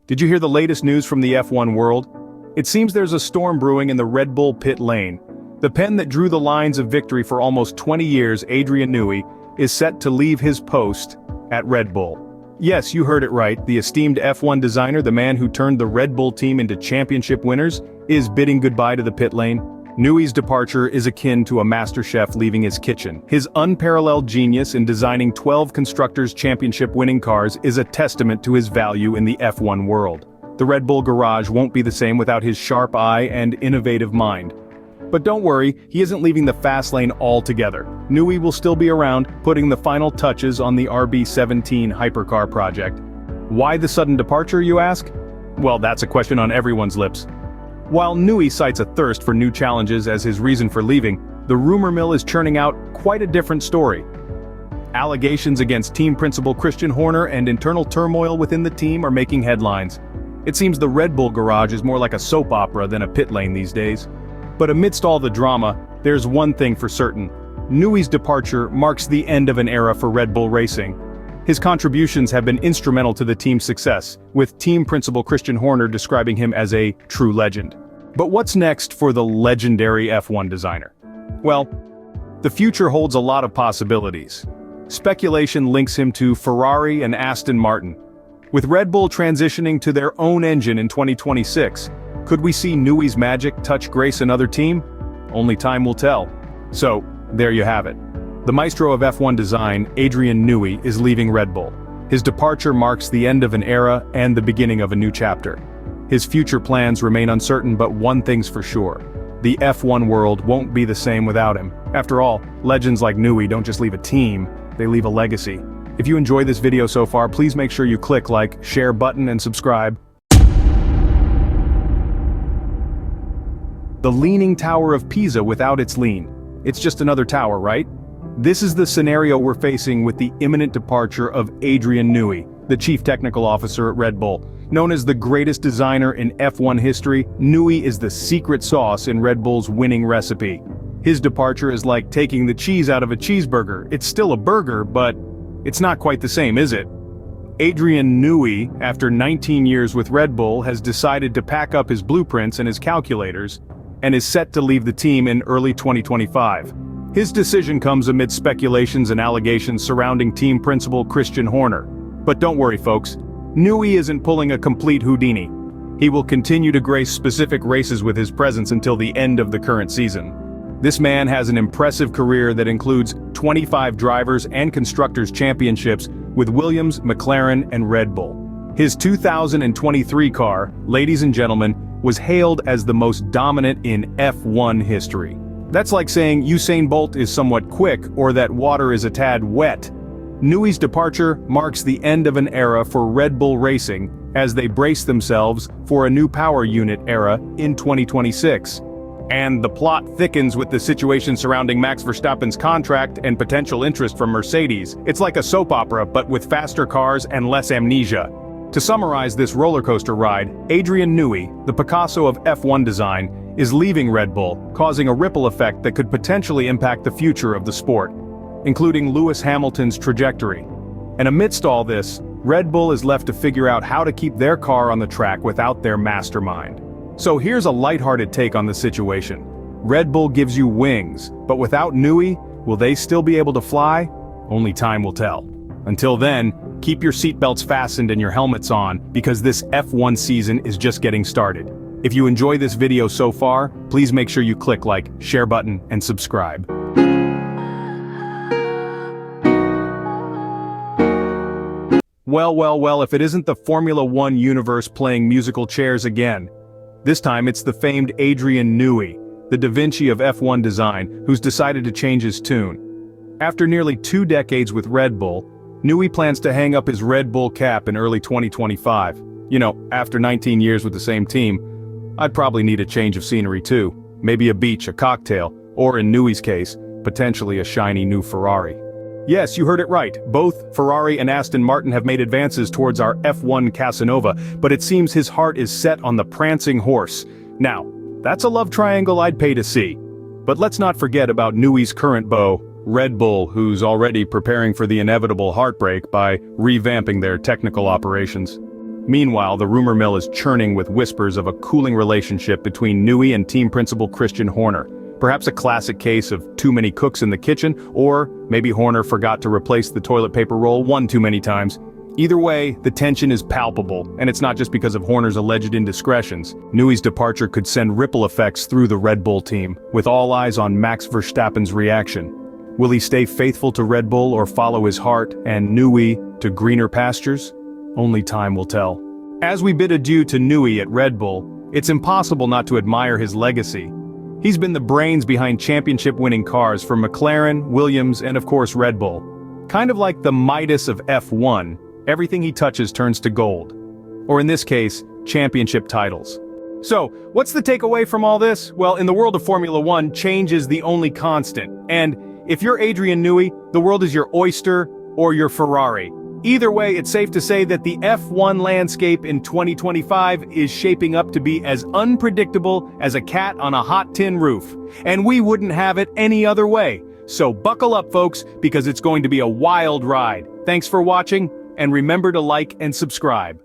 Did you hear the latest news from the F1 world? It seems there's a storm brewing in the Red Bull pit lane. The pen that drew the lines of victory for almost 20 years, Adrian Newey, is set to leave his post at Red Bull. Yes, you heard it right, the esteemed F1 designer, the man who turned the Red Bull team into championship winners, is bidding goodbye to the pit lane. Newey's departure is akin to a master chef leaving his kitchen. His unparalleled genius in designing 12 Constructors' Championship winning cars is a testament to his value in the F1 world. The Red Bull garage won't be the same without his sharp eye and innovative mind. But don't worry, he isn't leaving the fast lane altogether. Newey will still be around, putting the final touches on the RB17 hypercar project. Why the sudden departure, you ask? Well, that's a question on everyone's lips. While Newey cites a thirst for new challenges as his reason for leaving, the rumor mill is churning out quite a different story. Allegations against team principal Christian Horner and internal turmoil within the team are making headlines. It seems the Red Bull garage is more like a soap opera than a pit lane these days. But amidst all the drama, there's one thing for certain. Newey's departure marks the end of an era for Red Bull racing. His contributions have been instrumental to the team's success, with team principal Christian Horner describing him as a true legend. But what's next for the legendary F1 designer? Well, the future holds a lot of possibilities. Speculation links him to Ferrari and Aston Martin. With Red Bull transitioning to their own engine in 2026, could we see Newey's magic touch grace another team? Only time will tell. So, there you have it. The maestro of F1 design, Adrian Newey, is leaving Red Bull. His departure marks the end of an era and the beginning of a new chapter. His future plans remain uncertain, but one thing's for sure. The F1 world won't be the same without him. After all, legends like Newey don't just leave a team, they leave a legacy. If you enjoyed this video so far, please make sure you click like, share button and subscribe. The Leaning Tower of Pisa without its lean. It's just another tower, right? This is the scenario we're facing with the imminent departure of Adrian Newey, the chief technical officer at Red Bull. Known as the greatest designer in F1 history, Newey is the secret sauce in Red Bull's winning recipe. His departure is like taking the cheese out of a cheeseburger. It's still a burger, but it's not quite the same, is it? Adrian Newey, after 19 years with Red Bull, has decided to pack up his blueprints and his calculators, and is set to leave the team in early 2025. His decision comes amid speculations and allegations surrounding team principal Christian Horner. But don't worry folks, Newey isn't pulling a complete Houdini. He will continue to grace specific races with his presence until the end of the current season. This man has an impressive career that includes 25 drivers and constructors championships with Williams, McLaren, and Red Bull. His 2023 car, ladies and gentlemen, was hailed as the most dominant in F1 history. That's like saying Usain Bolt is somewhat quick or that water is a tad wet. Newey's departure marks the end of an era for Red Bull Racing as they brace themselves for a new power unit era in 2026. And the plot thickens with the situation surrounding Max Verstappen's contract and potential interest from Mercedes. It's like a soap opera but with faster cars and less amnesia. To summarize this roller coaster ride, Adrian Newey, the Picasso of F1 design, is leaving Red Bull, causing a ripple effect that could potentially impact the future of the sport, including Lewis Hamilton's trajectory. And amidst all this, Red Bull is left to figure out how to keep their car on the track without their mastermind. So here's a lighthearted take on the situation. Red Bull gives you wings, but without Newey, will they still be able to fly? Only time will tell. Until then, keep your seatbelts fastened and your helmets on, because this F1 season is just getting started. If you enjoy this video so far, please make sure you click like, share button, and subscribe. Well, if it isn't the Formula One universe playing musical chairs again. This time it's the famed Adrian Newey, the Da Vinci of F1 design, who's decided to change his tune. After nearly 2 decades with Red Bull, Newey plans to hang up his Red Bull cap in early 2025. You know, after 19 years with the same team, I'd probably need a change of scenery too. Maybe a beach, a cocktail, or in Newey's case, potentially a shiny new Ferrari. Yes, you heard it right. Both Ferrari and Aston Martin have made advances towards our F1 Casanova, but it seems his heart is set on the prancing horse. Now, that's a love triangle I'd pay to see. But let's not forget about Newey's current beau, Red Bull, who's already preparing for the inevitable heartbreak by revamping their technical operations. Meanwhile, the rumor mill is churning with whispers of a cooling relationship between Newey and team principal Christian Horner. Perhaps a classic case of too many cooks in the kitchen, or maybe Horner forgot to replace the toilet paper roll one too many times. Either way, the tension is palpable, and it's not just because of Horner's alleged indiscretions. Newey's departure could send ripple effects through the Red Bull team, with all eyes on Max Verstappen's reaction. Will he stay faithful to Red Bull or follow his heart and Newey to greener pastures? Only time will tell. As we bid adieu to Newey at Red Bull, it's impossible not to admire his legacy. He's been the brains behind championship-winning cars for McLaren, Williams, and of course Red Bull. Kind of like the Midas of F1, everything he touches turns to gold. Or in this case, championship titles. So, what's the takeaway from all this? Well, in the world of Formula One, change is the only constant. And if you're Adrian Newey, the world is your oyster or your Ferrari. Either way, it's safe to say that the F1 landscape in 2025 is shaping up to be as unpredictable as a cat on a hot tin roof. And we wouldn't have it any other way. So buckle up, folks, because it's going to be a wild ride. Thanks for watching, and remember to like and subscribe.